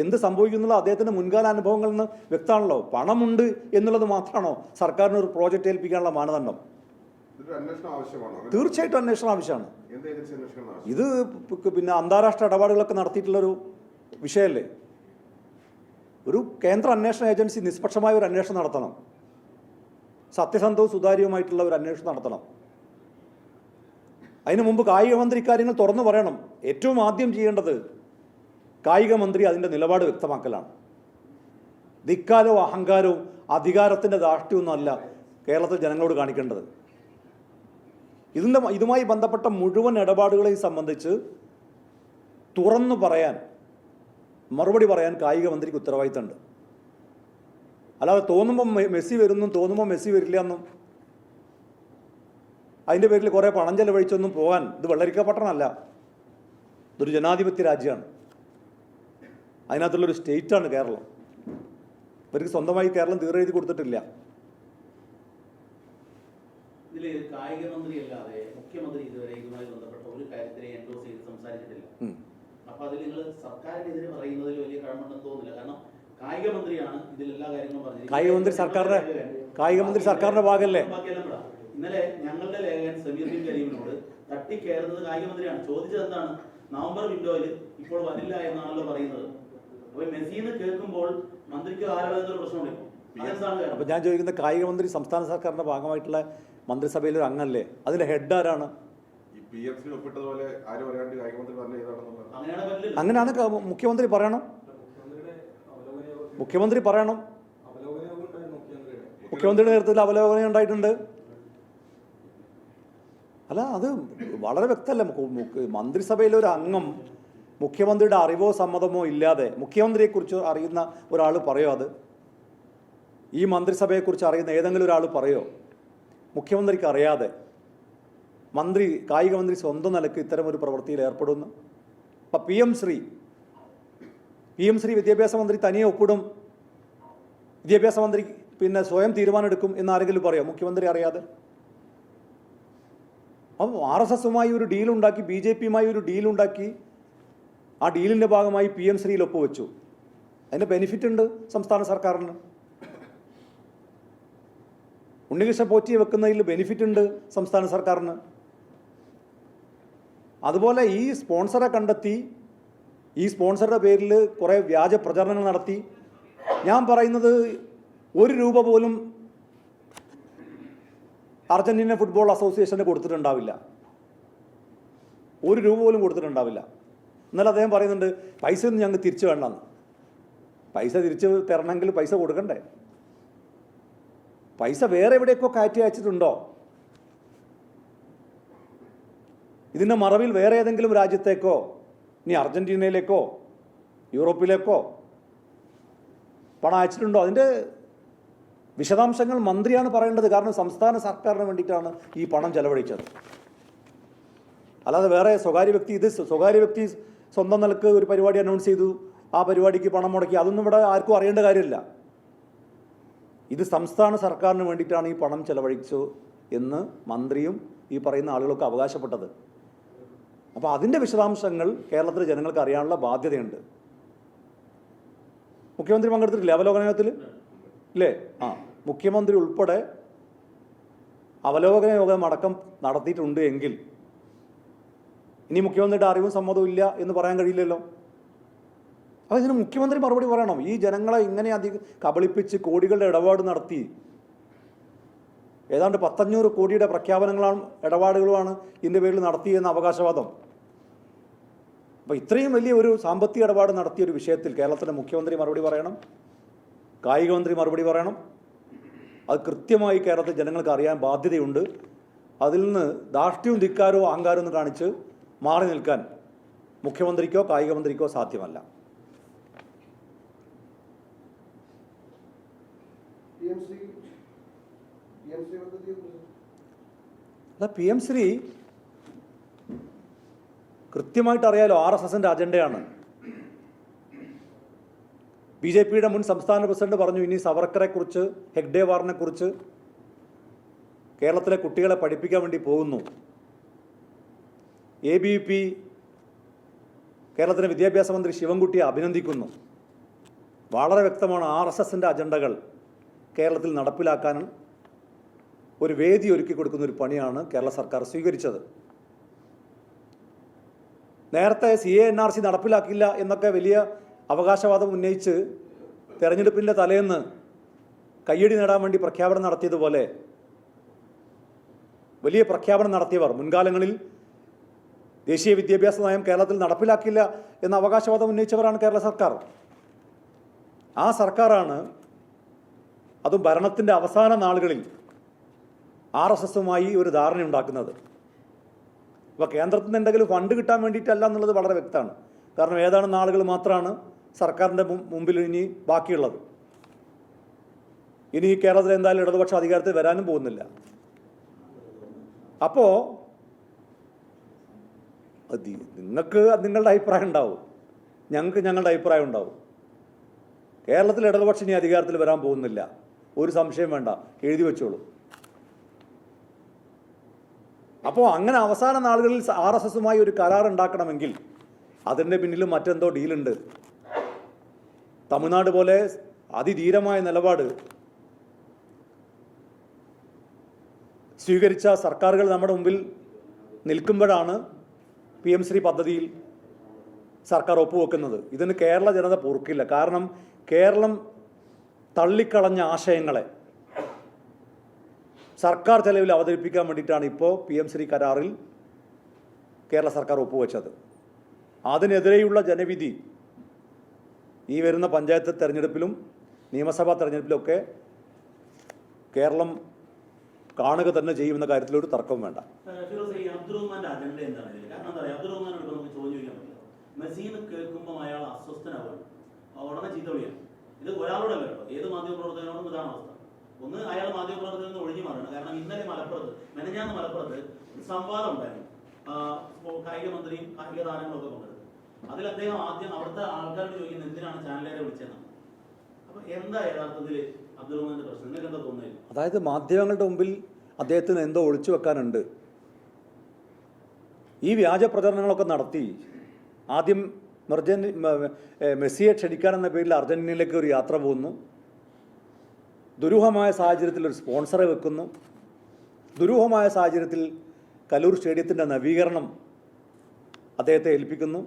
എന്ത് സംഭവിക്കും എന്നുള്ളത് അദ്ദേഹത്തിൻ്റെ മുൻകാല അനുഭവങ്ങളിൽ നിന്ന് വ്യക്തമാണല്ലോ. പണമുണ്ട് എന്നുള്ളത് മാത്രമാണോ സർക്കാരിന് ഒരു പ്രോജക്റ്റ് ഏൽപ്പിക്കാനുള്ള മാനദണ്ഡം? തീർച്ചയായിട്ടും അന്വേഷണം ആവശ്യമാണ്. ഇത് പിന്നെ അന്താരാഷ്ട്ര ഇടപാടുകളൊക്കെ നടത്തിയിട്ടുള്ളൊരു വിഷയമല്ലേ. ഒരു കേന്ദ്ര അന്വേഷണ ഏജൻസി നിഷ്പക്ഷമായ ഒരു അന്വേഷണം നടത്തണം. സത്യസന്ധവും സുതാര്യവുമായിട്ടുള്ള ഒരു അന്വേഷണം നടത്തണം. അതിനു മുമ്പ് കായിക മന്ത്രി ഇക്കാര്യങ്ങൾ തുറന്നു പറയണം. ഏറ്റവും ആദ്യം ചെയ്യേണ്ടത് കായിക മന്ത്രി അതിൻ്റെ നിലപാട് വ്യക്തമാക്കലാണ്. ധിക്കാരവും അഹങ്കാരവും അധികാരത്തിൻ്റെ ധാർഷ്ട്യമൊന്നുമല്ല കേരളത്തിൽ ജനങ്ങളോട് കാണിക്കേണ്ടത്. ഇതുമായി ബന്ധപ്പെട്ട മുഴുവൻ ഇടപാടുകളെയും സംബന്ധിച്ച് തുറന്നു പറയാൻ, മറുപടി പറയാൻ കായിക മന്ത്രിക്ക് ഉത്തരവാദിത്തമുണ്ട്. അല്ലാതെ തോന്നുമ്പം മെസ്സി വരുന്നു, തോന്നുമ്പോൾ മെസ്സി വരില്ല എന്നും അതിൻ്റെ പേരിൽ കുറേ പണം ചെലവഴിച്ചൊന്നും പോകാൻ ഇത് വെള്ളരിക്കപ്പട്ടണമല്ല. ഇതൊരു ജനാധിപത്യ രാജ്യമാണ്. അതിനകത്തുള്ളൊരു സ്റ്റേറ്റാണ് കേരളം. ഇവർക്ക് സ്വന്തമായി കേരളം തീരെഴുതി കൊടുത്തിട്ടില്ല. ഇതിൽ കായിക മന്ത്രി അല്ലാതെ മുഖ്യമന്ത്രി ഇതുവരെ ഇതുമായി ബന്ധപ്പെട്ട ഒരു കാര്യത്തിനെ എൻഡോസ് ചെയ്ത് സംസാരിച്ചിട്ടില്ല. അപ്പൊ അതിൽ നിങ്ങൾ സർക്കാരിനെതിരെ പറയുന്നതിൽ വലിയ കഴമ്പുണ്ടെന്ന് തോന്നുന്നില്ല. കാരണം കായിക മന്ത്രിയാണ് ഇതിലെല്ലാ കാര്യങ്ങളും പറഞ്ഞത്. കായിക മന്ത്രി സർക്കാരിന്റെ ഭാഗമല്ലേ? ഇന്നലെ ഞങ്ങളുടെ ലേഖകൻ സമീർ ബിൻ കരീമിനോട് തട്ടിക്കയറുന്നത് കായിക മന്ത്രിയാണ്. ചോദിച്ചത് എന്താണ്? നവംബർ വിൻഡോയിൽ ഇപ്പോൾ വരില്ല എന്നാണല്ലോ പറയുന്നത്. അപ്പൊ മെസ്സിന്ന് കേൾക്കുമ്പോൾ മന്ത്രിക്ക് ആരോഗ്യ പ്രശ്നമുണ്ട്. അപ്പൊ ഞാൻ ചോദിക്കുന്ന, കായിക മന്ത്രി സംസ്ഥാന സർക്കാരിന്റെ ഭാഗമായിട്ടുള്ള മന്ത്രിസഭയിൽ ഒരു അംഗമല്ലേ? അതിന്റെ ഹെഡ് ആരാണ്? അങ്ങനെയാണ് മുഖ്യമന്ത്രി പറയണം. മുഖ്യമന്ത്രിയുടെ നേതൃത്വത്തിൽ അവലോകനം ഉണ്ടായിട്ടുണ്ട്. അല്ല, അത് വളരെ വ്യക്തമല്ല. മന്ത്രിസഭയിലെ ഒരു അംഗം മുഖ്യമന്ത്രിയുടെ അറിവോ സമ്മതമോ ഇല്ലാതെ മുഖ്യമന്ത്രിയെക്കുറിച്ച് അറിയുന്ന ഒരാൾ പറയോ? അത് ഈ മന്ത്രിസഭയെക്കുറിച്ച് അറിയുന്ന ഏതെങ്കിലും ഒരാൾ പറയോ? മുഖ്യമന്ത്രിക്ക് അറിയാതെ കായിക മന്ത്രി സ്വന്തം നിലക്ക് ഇത്തരം ഒരു പ്രവൃത്തിയിൽ ഏർപ്പെടുന്നു. അപ്പം പി എം ശ്രീ വിദ്യാഭ്യാസ മന്ത്രി തനിയെ ഒപ്പിടും, വിദ്യാഭ്യാസ മന്ത്രി പിന്നെ സ്വയം തീരുമാനമെടുക്കും എന്നാരെങ്കിലും പറയോ? മുഖ്യമന്ത്രി അറിയാതെ. അപ്പം RSSുമായി ഒരു ഡീലുണ്ടാക്കി, BJPയുമായി ഒരു ഡീലുണ്ടാക്കി, ആ ഡീലിൻ്റെ ഭാഗമായി PM ശ്രീയിൽ ഒപ്പുവെച്ചു. അതിൻ്റെ ബെനിഫിറ്റ് ഉണ്ട് സംസ്ഥാന സർക്കാരിന്. ഉണ്ണികൃഷ്ണൻ പോറ്റിയെ വെക്കുന്നതിൽ ബെനിഫിറ്റ് ഉണ്ട് സംസ്ഥാന സർക്കാരിന്. അതുപോലെ ഈ സ്പോൺസറെ കണ്ടെത്തി, ഈ സ്പോൺസറുടെ പേരിൽ കുറേ വ്യാജ പ്രചരണങ്ങൾ നടത്തി ഞാൻ പറയുന്നത് 1 രൂപ പോലും അർജന്റീന ഫുട്ബോൾ അസോസിയേഷന് കൊടുത്തിട്ടുണ്ടാവില്ല. 1 രൂപ പോലും കൊടുത്തിട്ടുണ്ടാവില്ല. എന്നാൽ അദ്ദേഹം പറയുന്നുണ്ട് പൈസ ഒന്നും ഞങ്ങൾക്ക് തിരിച്ചു വേണ്ടെന്ന്. പൈസ തിരിച്ച് തരണമെങ്കിൽ പൈസ കൊടുക്കണ്ടേ? പൈസ വേറെ എവിടെയൊക്കെ കയറ്റി അയച്ചിട്ടുണ്ടോ? ഇതിൻ്റെ മറവിൽ വേറെ ഏതെങ്കിലും രാജ്യത്തേക്കോ, ഇനി അർജന്റീനയിലേക്കോ യൂറോപ്പിലേക്കോ പണം അയച്ചിട്ടുണ്ടോ? അതിൻ്റെ വിശദാംശങ്ങൾ മന്ത്രിയാണ് പറയേണ്ടത്. കാരണം സംസ്ഥാന സർക്കാരിന് വേണ്ടിയിട്ടാണ് ഈ പണം ചെലവഴിച്ചത്. അല്ലാതെ വേറെ സ്വകാര്യ വ്യക്തി സ്വന്തം നിലക്ക് ഒരു പരിപാടി അനൗൺസ് ചെയ്തു, ആ പരിപാടിക്ക് പണം മുടക്കി, അതൊന്നും ഇവിടെ ആർക്കും അറിയേണ്ട കാര്യമില്ല. ഇത് സംസ്ഥാന സർക്കാരിന് വേണ്ടിയിട്ടാണ് ഈ പണം ചെലവഴിച്ചു എന്ന് മന്ത്രിയും ഈ പറയുന്ന ആളുകളൊക്കെ അവകാശപ്പെട്ടത്. അപ്പോൾ അതിൻ്റെ വിശദാംശങ്ങൾ കേരളത്തിലെ ജനങ്ങൾക്ക് അറിയാനുള്ള ബാധ്യതയുണ്ട്. മുഖ്യമന്ത്രി പങ്കെടുത്തിട്ടില്ലേ അവലോകന യോഗത്തിൽ? ഇല്ലേ? മുഖ്യമന്ത്രി ഉൾപ്പെടെ അവലോകന യോഗം അടക്കം നടത്തിയിട്ടുണ്ട് എങ്കിൽ ഇനി മുഖ്യമന്ത്രിയുടെ അറിവും സമ്മതവും ഇല്ല എന്ന് പറയാൻ കഴിയില്ലല്ലോ. അപ്പോൾ ഇതിന് മുഖ്യമന്ത്രി മറുപടി പറയണം. ഈ ജനങ്ങളെ ഇങ്ങനെ കബളിപ്പിച്ച് കോടികളുടെ ഇടപാട് നടത്തി ഏതാണ്ട് 500 കോടിയുടെ ഇടപാടുകളുമാണ് ഇതിൻ്റെ പേരിൽ നടത്തിയെന്ന അവകാശവാദം. അപ്പോൾ ഇത്രയും വലിയ ഒരു സാമ്പത്തിക ഇടപാട് നടത്തിയ ഒരു വിഷയത്തിൽ കേരളത്തിൻ്റെ മുഖ്യമന്ത്രി മറുപടി പറയണം, കായിക മന്ത്രി മറുപടി പറയണം. അത് കൃത്യമായി കേരളത്തിലെ ജനങ്ങൾക്ക് അറിയാൻ ബാധ്യതയുണ്ട്. അതിൽ നിന്ന് ധാർഷ്ട്യവും ധിക്കാരവും അഹങ്കാരവും ഒന്ന് കാണിച്ച് മാറി നിൽക്കാൻ മുഖ്യമന്ത്രിക്കോ കായിക മന്ത്രിക്കോ സാധ്യമല്ല. PM-ശ്രീ കൃത്യമായിട്ട് അറിയാലോ, RSSൻ്റെ അജണ്ടയാണ്. BJPയുടെ മുൻ സംസ്ഥാന പ്രസിഡന്റ് പറഞ്ഞു ഇനി സവർക്കറെക്കുറിച്ച്, ഹെഗ്ഡേവാറിനെക്കുറിച്ച് കേരളത്തിലെ കുട്ടികളെ പഠിപ്പിക്കാൻ വേണ്ടി പോകുന്നു. ABVP കേരളത്തിലെ വിദ്യാഭ്യാസ മന്ത്രി ശിവൻകുട്ടിയെ അഭിനന്ദിക്കുന്നു. വളരെ വ്യക്തമാണ് RSSൻ്റെ അജണ്ടകൾ കേരളത്തിൽ നടപ്പിലാക്കാൻ ഒരു വേദി ഒരുക്കി കൊടുക്കുന്ന ഒരു പണിയാണ് കേരള സർക്കാർ സ്വീകരിച്ചത്. നേരത്തെ CA-NRC നടപ്പിലാക്കില്ല എന്നൊക്കെ വലിയ അവകാശവാദം ഉന്നയിച്ച് തെരഞ്ഞെടുപ്പിൻ്റെ തലേന്ന് കയ്യടി നേടാൻ വേണ്ടി പ്രഖ്യാപനം നടത്തിയതുപോലെ വലിയ പ്രഖ്യാപനം നടത്തിയവർ മുൻകാലങ്ങളിൽ ദേശീയ വിദ്യാഭ്യാസ നയം കേരളത്തിൽ നടപ്പിലാക്കില്ല എന്ന അവകാശവാദം ഉന്നയിച്ചവരാണ് കേരള സർക്കാർ. ആ സർക്കാരാണ് അതും ഭരണത്തിൻ്റെ അവസാന നാളുകളിൽ RSSുമായി ഒരു ധാരണയുണ്ടാക്കുന്നത്. അപ്പോൾ കേന്ദ്രത്തിൽ നിന്ന് എന്തെങ്കിലും ഫണ്ട് കിട്ടാൻ വേണ്ടിയിട്ടല്ല എന്നുള്ളത് വളരെ വ്യക്തമാണ്. കാരണം ഏതാനും നാളുകൾ മാത്രമാണ് സർക്കാരിൻ്റെ മുമ്പിൽ ഇനി ബാക്കിയുള്ളത്. ഇനി കേരളത്തിൽ എന്തായാലും ഇടതുപക്ഷ അധികാരത്തിൽ വരാനും പോകുന്നില്ല. അപ്പോൾ നിങ്ങൾക്ക് നിങ്ങളുടെ അഭിപ്രായം ഉണ്ടാവും, ഞങ്ങൾക്ക് ഞങ്ങളുടെ അഭിപ്രായം ഉണ്ടാവും. കേരളത്തിൽ ഇടതുപക്ഷം ഇനി അധികാരത്തിൽ വരാൻ പോകുന്നില്ല, ഒരു സംശയം വേണ്ട, എഴുതി വെച്ചോളൂ. അപ്പോൾ അങ്ങനെ അവസാന നാളുകളിൽ RSSുമായി ഒരു കരാർ ഉണ്ടാക്കണമെങ്കിൽ അതിൻ്റെ പിന്നിലും മറ്റെന്തോ ഡീലുണ്ട്. തമിഴ്നാട് പോലെ അതിധീരമായ നിലപാട് സ്വീകരിച്ച സർക്കാരുകൾ നമ്മുടെ മുമ്പിൽ നിൽക്കുമ്പോഴാണ് PM-ശ്രീ പദ്ധതിയിൽ സർക്കാർ ഒപ്പുവെക്കുന്നത്. ഇതിന് കേരള ജനത പൊറുക്കില്ല. കാരണം കേരളം തള്ളിക്കളഞ്ഞ ആശയങ്ങളെ സർക്കാർ ചെലവിൽ അവതരിപ്പിക്കാൻ വേണ്ടിയിട്ടാണ് ഇപ്പോൾ PM-ശ്രീ കരാറിൽ കേരള സർക്കാർ ഒപ്പുവെച്ചത്. അതിനെതിരെയുള്ള ജനവിധി ഈ വരുന്ന പഞ്ചായത്ത് തെരഞ്ഞെടുപ്പിലും നിയമസഭാ തെരഞ്ഞെടുപ്പിലൊക്കെ കേരളം കാണുക തന്നെ ചെയ്യുമെന്ന കാര്യത്തിൽ ഒരു തർക്കവും വേണ്ട. അബ്ദുറഹ്മാന്റെ അജണ്ട എന്താണ് ഇതിൽ? കാരണം എന്താ പറയുക, അബ്ദുറഹ്മാനോട് ഇപ്പോൾ നമുക്ക് ചോദ്യം ചോദിക്കാൻ പറ്റില്ല. നസീം കേൾക്കുമ്പോൾ അയാൾ അസ്വസ്ഥനാവുകയാണ്, ഉടനെ ചീത്ത വിളിയാണ്. ഇത് ഒരാളോടല്ല കേട്ടോ, ഏത് മാധ്യമപ്രവർത്തകനോടും ഇതാണ് അവസ്ഥ. ഒന്ന്, അയാൾ മാധ്യമപ്രവർത്തകനിൽ നിന്ന് ഒഴിഞ്ഞു മാറണം. കാരണം ഇന്നലെ മെനഞ്ഞാന്ന് മലപ്പുറത്ത് ഒരു സംവാദം ഉണ്ടായിരുന്നു. കായിക മന്ത്രിയും കായിക താരങ്ങളൊക്കെ പങ്കെടുത്തു. അതിൽ അദ്ദേഹം ആദ്യം അവിടുത്തെ ആൾക്കാരോട് ചോദിക്കുന്നത് എന്തിനാണ് ചാനലുകാരെ വിളിച്ചതെന്നാണ്. അപ്പൊ എന്താ യഥാർത്ഥത്തിൽ അബ്ദുറഹ്മാന്റെ പ്രശ്നം? നിങ്ങൾക്ക് എന്താ തോന്നുന്നത്? അതായത് മാധ്യമങ്ങളുടെ മുമ്പിൽ അദ്ദേഹത്തിന് എന്തോ ഒളിച്ചു വെക്കാനുണ്ട്. ഈ വ്യാജ പ്രചരണങ്ങളൊക്കെ നടത്തി ആദ്യം മെസ്സിയെ ക്ഷണിക്കാൻ എന്ന പേരിൽ അർജന്റീനയിലേക്ക് ഒരു യാത്ര പോകുന്നു. ദുരൂഹമായ സാഹചര്യത്തിൽ ഒരു സ്പോൺസറെ വെക്കുന്നു. ദുരൂഹമായ സാഹചര്യത്തിൽ കലൂർ സ്റ്റേഡിയത്തിൻ്റെ നവീകരണം അദ്ദേഹത്തെ ഏൽപ്പിക്കുന്നു.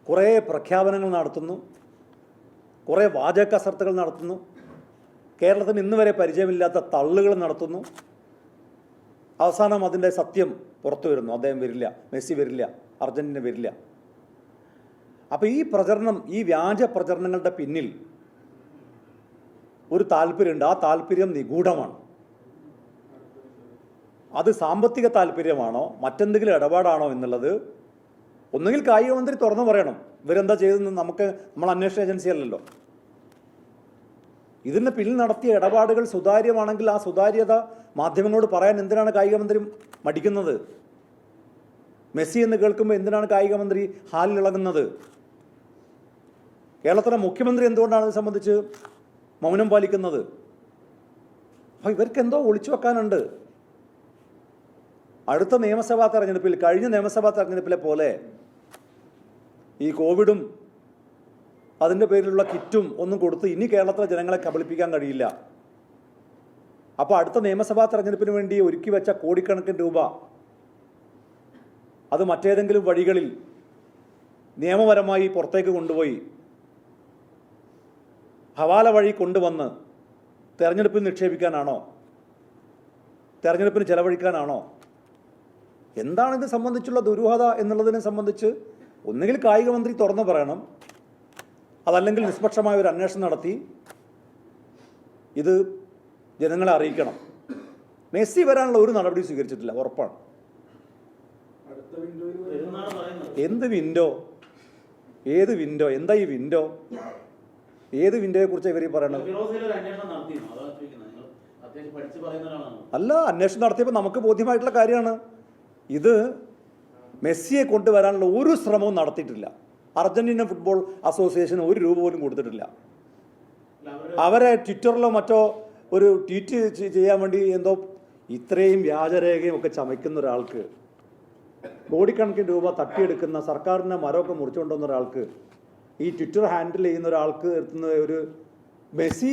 കുറേ പ്രഖ്യാപനങ്ങൾ നടത്തുന്നു. കുറേ വാചക കസർത്തുകൾ നടത്തുന്നു. കേരളത്തിന് ഇന്ന് വരെ പരിചയമില്ലാത്ത തള്ളുകൾ നടത്തുന്നു. അവസാനം അതിൻ്റെ സത്യം പുറത്തു വരുന്നു. അദ്ദേഹം വരില്ല, മെസ്സി വരില്ല, അർജന്റീന വരില്ല. അപ്പോൾ ഈ പ്രചരണം, ഈ വ്യാജ പ്രചരണങ്ങളുടെ പിന്നിൽ ഒരു താല്പര്യമുണ്ട്. ആ താല്പര്യം നിഗൂഢമാണ്. അത് സാമ്പത്തിക താല്പര്യമാണോ മറ്റെന്തെങ്കിലും ഇടപാടാണോ എന്നുള്ളത് ഒന്നുകിൽ കായിക മന്ത്രി തുറന്നു പറയണം. ഇവരെന്താ ചെയ്തതെന്ന് നമ്മൾ അന്വേഷണ ഏജൻസി അല്ലല്ലോ. ഇതിന് പിന്നിൽ നടത്തിയ ഇടപാടുകൾ സുതാര്യമാണെങ്കിൽ ആ സുതാര്യത മാധ്യമങ്ങളോട് പറയാൻ എന്തിനാണ് കായിക മന്ത്രി മടിക്കുന്നത്? മെസ്സി എന്ന് കേൾക്കുമ്പോൾ എന്തിനാണ് കായിക മന്ത്രി ഹാലിലിളകുന്നത്? കേരളത്തിലെ മുഖ്യമന്ത്രി എന്തുകൊണ്ടാണ് ഇത് സംബന്ധിച്ച് മൗനം പാലിക്കുന്നത്? അപ്പോൾ ഇവർക്ക് എന്തോ ഒളിച്ചു വെക്കാനുണ്ട്. അടുത്ത നിയമസഭാ തെരഞ്ഞെടുപ്പിൽ, കഴിഞ്ഞ നിയമസഭാ തെരഞ്ഞെടുപ്പിലെ പോലെ ഈ കോവിഡും അതിൻ്റെ പേരിലുള്ള കിറ്റും ഒന്നും കൊടുത്ത് ഇനി കേരളത്തിലെ ജനങ്ങളെ കബളിപ്പിക്കാൻ കഴിയില്ല. അപ്പോൾ അടുത്ത നിയമസഭാ തെരഞ്ഞെടുപ്പിന് വേണ്ടി ഒരുക്കി വെച്ച കോടിക്കണക്കിന് രൂപ അത് മറ്റേതെങ്കിലും വഴികളിൽ നിയമപരമായി പുറത്തേക്ക് കൊണ്ടുപോയി ഹവാല വഴി കൊണ്ടുവന്ന് തെരഞ്ഞെടുപ്പിൽ നിക്ഷേപിക്കാനാണോ? തെരഞ്ഞെടുപ്പിന് ചെലവഴിക്കാനാണോ? എന്താണ് ഇത് സംബന്ധിച്ചുള്ള ദുരൂഹത എന്നുള്ളതിനെ സംബന്ധിച്ച് ഒന്നുകിൽ കായിക മന്ത്രി തുറന്നു പറയണം, അതല്ലെങ്കിൽ നിഷ്പക്ഷമായ ഒരു അന്വേഷണം നടത്തി ഇത് ജനങ്ങളെ അറിയിക്കണം. മെസ്സി വരാനുള്ള ഒരു നടപടി സ്വീകരിച്ചിട്ടില്ല, ഉറപ്പാണ്. എന്ത് വിൻഡോ? ഏത് വിൻഡോ? എന്താ ഈ വിൻഡോ? ഏത് വിൻഡോയെ കുറിച്ച് ഇവർ പറയണത്? അല്ല, അന്വേഷണം നടത്തിയപ്പോൾ നമുക്ക് ബോധ്യമായിട്ടുള്ള കാര്യമാണ്. ഇത് മെസ്സിയെ കൊണ്ടുവരാനുള്ള ഒരു ശ്രമവും നടത്തിയിട്ടില്ല. അർജന്റീന ഫുട്ബോൾ അസോസിയേഷൻ ഒരു രൂപ പോലും കൊടുത്തിട്ടില്ല. അവരെ ട്വിറ്ററിലോ മറ്റോ ഒരു ട്വീറ്റ് ചെയ്യാൻ വേണ്ടി എന്തോ ഇത്രയും വ്യാജരേഖയും ഒക്കെ ചമയ്ക്കുന്ന ഒരാൾക്ക്, കോടിക്കണക്കിന് രൂപ തട്ടിയെടുക്കുന്ന, സർക്കാരിൻ്റെ മരമൊക്കെ മുറിച്ചുകൊണ്ടുവന്ന ഒരാൾക്ക്, ഈ ട്വിറ്റർ ഹാൻഡിൽ ചെയ്യുന്ന ഒരാൾക്ക് എത്തുന്ന ഒരു മെസ്സി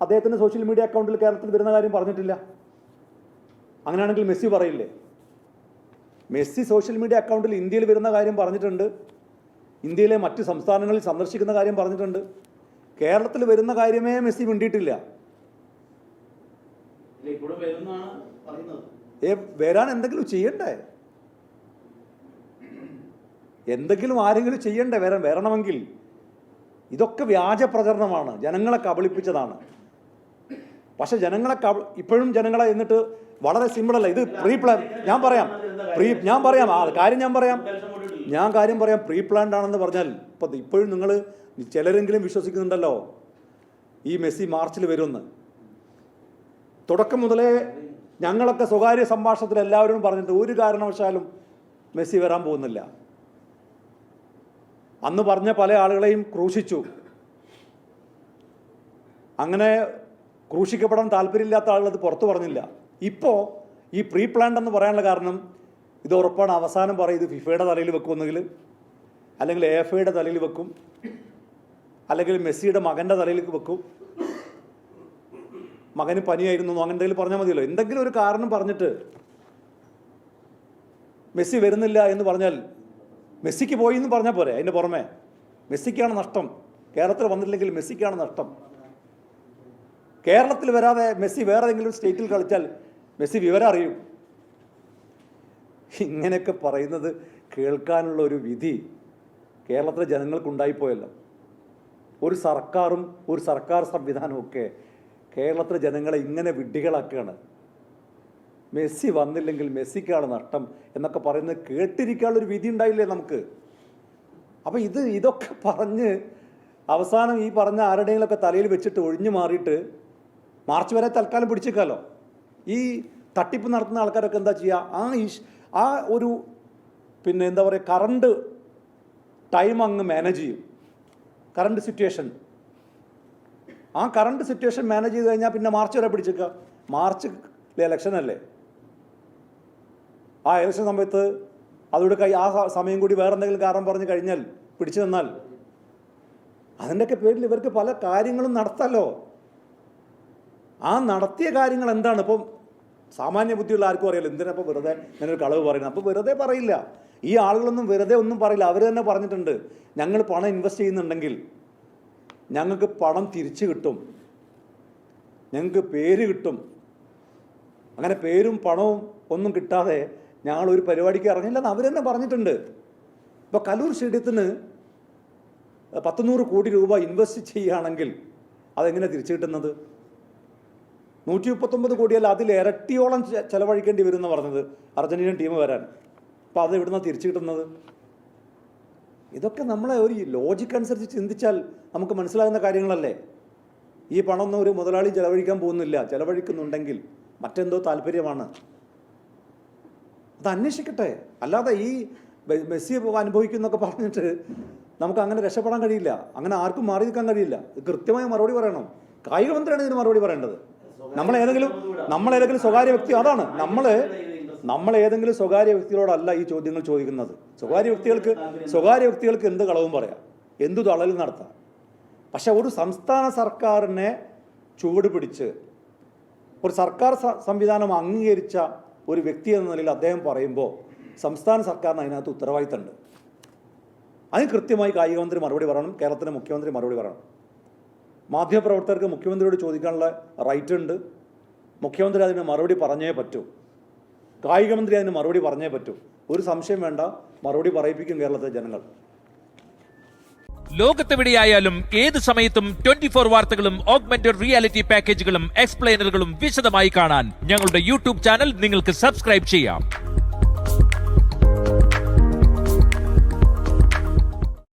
അദ്ദേഹത്തിൻ്റെ സോഷ്യൽ മീഡിയ അക്കൗണ്ടിൽ കേരളത്തിൽ വരുന്ന കാര്യം പറഞ്ഞിട്ടില്ല. അങ്ങനെയാണെങ്കിൽ മെസ്സി പറയില്ലേ? മെസ്സി സോഷ്യൽ മീഡിയ അക്കൗണ്ടിൽ ഇന്ത്യയിൽ വരുന്ന കാര്യം പറഞ്ഞിട്ടുണ്ട്, ഇന്ത്യയിലെ മറ്റ് സംസ്ഥാനങ്ങളിൽ സന്ദർശിക്കുന്ന കാര്യം പറഞ്ഞിട്ടുണ്ട്. കേരളത്തിൽ വരുന്ന കാര്യമേ മെസ്സി മിണ്ടിയിട്ടില്ല. വരാൻ എന്തെങ്കിലും ചെയ്യണ്ടേ? എന്തെങ്കിലും ആരെങ്കിലും ചെയ്യണ്ടേ വരണമെങ്കിൽ? ഇതൊക്കെ വ്യാജ പ്രചരണമാണ്, ജനങ്ങളെ കബളിപ്പിച്ചതാണ്. പക്ഷെ ജനങ്ങളെ ഇപ്പോഴും ജനങ്ങളെ എന്നിട്ട് വളരെ സിമ്പിളല്ല. ഇത് പ്രീ പ്ലാൻ. ഞാൻ പറയാം പ്രീ പ്ലാൻഡ് ആണെന്ന് പറഞ്ഞാൽ ഇപ്പോഴും നിങ്ങൾ ചിലരെങ്കിലും വിശ്വസിക്കുന്നുണ്ടല്ലോ ഈ മെസ്സി മാർച്ചിൽ വരുമെന്ന്. തുടക്കം മുതലേ ഞങ്ങളൊക്കെ സ്വകാര്യ സംഭാഷണത്തിൽ എല്ലാവരും പറഞ്ഞിട്ട് ഒരു കാരണവശാലും മെസ്സി വരാൻ പോകുന്നില്ല. അന്ന് പറഞ്ഞ പല ആളുകളെയും ക്രൂശിച്ചു. അങ്ങനെ ക്രൂശിക്കപ്പെടാൻ താല്പര്യമില്ലാത്ത ആളുകൾ അത് പുറത്തു പറഞ്ഞില്ല. ഇപ്പോൾ ഈ പ്രീ പ്ലാൻഡ് എന്ന് പറയാനുള്ള കാരണം ഇത് ഉറപ്പാണ്. അവസാനം പറയും ഇത് ഫിഫയുടെ തലയിൽ വെക്കുമെന്നെങ്കിൽ, അല്ലെങ്കിൽ AFAയുടെ തലയിൽ വെക്കും, അല്ലെങ്കിൽ മെസ്സിയുടെ മകൻ്റെ തലയിലേക്ക് വെക്കും. മകന് പനിയായിരുന്നു അങ്ങനെ എന്തെങ്കിലും പറഞ്ഞാൽ മതിയല്ലോ. എന്തെങ്കിലും ഒരു കാരണം പറഞ്ഞിട്ട് മെസ്സി വരുന്നില്ല എന്ന് പറഞ്ഞാൽ മെസ്സിക്ക് പോയി എന്ന് പറഞ്ഞാൽ പോരെ. അതിൻ്റെ പുറമെ മെസ്സിക്കാണ് നഷ്ടം. കേരളത്തിൽ വന്നില്ലെങ്കിൽ മെസ്സിക്കാണ് നഷ്ടം. കേരളത്തിൽ വരാതെ മെസ്സി വേറെ ഏതെങ്കിലും സ്റ്റേറ്റിൽ കളിച്ചാൽ മെസ്സി വിവരം അറിയും. ഇങ്ങനെയൊക്കെ പറയുന്നത് കേൾക്കാനുള്ള ഒരു വിധി കേരളത്തിലെ ജനങ്ങൾക്കുണ്ടായിപ്പോയല്ലോ. ഒരു സർക്കാരും ഒരു സർക്കാർ സംവിധാനവും ഒക്കെ കേരളത്തിലെ ജനങ്ങളെ ഇങ്ങനെ വിഡ്ഢികളാക്കുകയാണ്. മെസ്സി വന്നില്ലെങ്കിൽ മെസ്സിക്കാണ് നഷ്ടം എന്നൊക്കെ പറയുന്നത് കേട്ടിരിക്കാനുള്ളൊരു വിധി ഉണ്ടായില്ലേ നമുക്ക്? അപ്പം ഇതൊക്കെ പറഞ്ഞ് അവസാനം ഈ പറഞ്ഞ ആരുടെയെങ്കിലൊക്കെ തലയിൽ വെച്ചിട്ട് ഒഴിഞ്ഞു മാറിയിട്ട് മാർച്ച് വരെ തൽക്കാലം പിടിച്ചേക്കാമല്ലോ. ഈ തട്ടിപ്പ് നടത്തുന്ന ആൾക്കാരൊക്കെ എന്താ ചെയ്യുക? ആ ഒരു എന്താ പറയുക, കറണ്ട് ടൈം അങ്ങ് മാനേജ് ചെയ്യും. കറണ്ട് സിറ്റുവേഷൻ, ആ കറണ്ട് സിറ്റുവേഷൻ മാനേജ് ചെയ്ത് കഴിഞ്ഞാൽ പിന്നെ മാർച്ച് വരെ പിടിച്ചേക്കുക. മാർച്ച് ഇലക്ഷനല്ലേ? ആ ഇലക്ഷൻ സമയത്ത് അതോടെ ആ സമയം കൂടി വേറെ എന്തെങ്കിലും കാരണം പറഞ്ഞ് കഴിഞ്ഞാൽ പിടിച്ചു തന്നാൽ അതിൻ്റെയൊക്കെ പേരിൽ ഇവർക്ക് പല കാര്യങ്ങളും നടത്താമല്ലോ. ആ നടത്തിയ കാര്യങ്ങൾ എന്താണ്? ഇപ്പം സാമാന്യ ബുദ്ധിയുള്ള ആർക്കും അറിയില്ല എന്തിനാ ഇപ്പോൾ വെറുതെ ഞാനൊരു കളവ് പറയുന്നത്. അപ്പോൾ വെറുതെ പറയില്ല. ഈ ആളുകളൊന്നും വെറുതെ ഒന്നും പറയില്ല. അവർ തന്നെ പറഞ്ഞിട്ടുണ്ട്, ഞങ്ങൾ പണം ഇൻവെസ്റ്റ് ചെയ്യുന്നുണ്ടെങ്കിൽ ഞങ്ങൾക്ക് പണം തിരിച്ചു കിട്ടും, ഞങ്ങൾക്ക് പേര് കിട്ടും. അങ്ങനെ പേരും പണവും ഒന്നും കിട്ടാതെ ഞങ്ങളൊരു പരിപാടിക്ക് ഇറങ്ങില്ലെന്ന് അവർ തന്നെ പറഞ്ഞിട്ടുണ്ട്. ഇപ്പോൾ കലൂർ സ്റ്റേഡിയത്തിന് 100 കോടി രൂപ ഇൻവെസ്റ്റ് ചെയ്യുകയാണെങ്കിൽ അതെങ്ങനെ തിരിച്ചു കിട്ടുന്നത്? 139 കോടിയല്ല, അതിൽ ഇരട്ടിയോളം ചെലവഴിക്കേണ്ടി വരും എന്ന് പറഞ്ഞത് അർജന്റീനൻ ടീം വരാൻ. അപ്പോൾ അത് എവിടുന്നാണ് തിരിച്ചു കിട്ടുന്നത്? ഇതൊക്കെ നമ്മളെ ഒരു ലോജിക്ക് അനുസരിച്ച് ചിന്തിച്ചാൽ നമുക്ക് മനസ്സിലാകുന്ന കാര്യങ്ങളല്ലേ. ഈ പണമൊന്നും ഒരു മുതലാളി ചെലവഴിക്കാൻ പോകുന്നില്ല. ചെലവഴിക്കുന്നുണ്ടെങ്കിൽ മറ്റെന്തോ താല്പര്യമാണ്. അത് അന്വേഷിക്കട്ടെ. അല്ലാതെ ഈ മെസ്സി അനുഭവിക്കുന്നൊക്കെ പറഞ്ഞിട്ട് നമുക്ക് അങ്ങനെ രക്ഷപ്പെടാൻ കഴിയില്ല. അങ്ങനെ ആർക്കും മാറി നിൽക്കാൻ കഴിയില്ല. കൃത്യമായ മറുപടി പറയണം. കായിക മന്ത്രിയാണ് ഇതിന് മറുപടി പറയേണ്ടത്. നമ്മളേതെങ്കിലും സ്വകാര്യ വ്യക്തി, അതാണ് നമ്മൾ ഏതെങ്കിലും സ്വകാര്യ വ്യക്തികളോടല്ല ഈ ചോദ്യങ്ങൾ ചോദിക്കുന്നത്. സ്വകാര്യ വ്യക്തികൾക്ക് എന്ത് കളവും പറയാം, എന്തു തള്ളലും നടത്താം. പക്ഷെ ഒരു സംസ്ഥാന സർക്കാരിനെ ചുവട് പിടിച്ച് ഒരു സർക്കാർ സംവിധാനം അംഗീകരിച്ച ഒരു വ്യക്തി എന്ന നിലയിൽ അദ്ദേഹം പറയുമ്പോൾ സംസ്ഥാന സർക്കാരിന് അതിനകത്ത് ഉത്തരവാദിത്തമുണ്ട്. അതിന് കൃത്യമായി കായിക മന്ത്രി മറുപടി പറയണം. കേരളത്തിലെ മുഖ്യമന്ത്രി മറുപടി പറയണം. മാധ്യമപ്രവർത്തകർക്ക് മുഖ്യമന്ത്രിയോട് ചോദിക്കാനുള്ള റൈറ്റ് ഉണ്ട്. മുഖ്യമന്ത്രി അതിന് മറുപടി പറഞ്ഞേ പറ്റൂ. കായിക മന്ത്രി അതിന് മറുപടി പറഞ്ഞേ പറ്റൂ. ഒരു സംശയം വേണ്ട, മറുപടി പറയിപ്പിക്കും കേരളത്തിലെ ജനങ്ങൾ. ലോകത്തെവിടെയായാലും ഏത് സമയത്തും 24 വാർത്തകളും ഓഗ്മെന്റഡ് റിയാലിറ്റി പാക്കേജുകളും എക്സ്പ്ലെയിനറുകളും വിശദമായി കാണാൻ ഞങ്ങളുടെ യൂട്യൂബ് ചാനൽ നിങ്ങൾക്ക് സബ്സ്ക്രൈബ് ചെയ്യാം.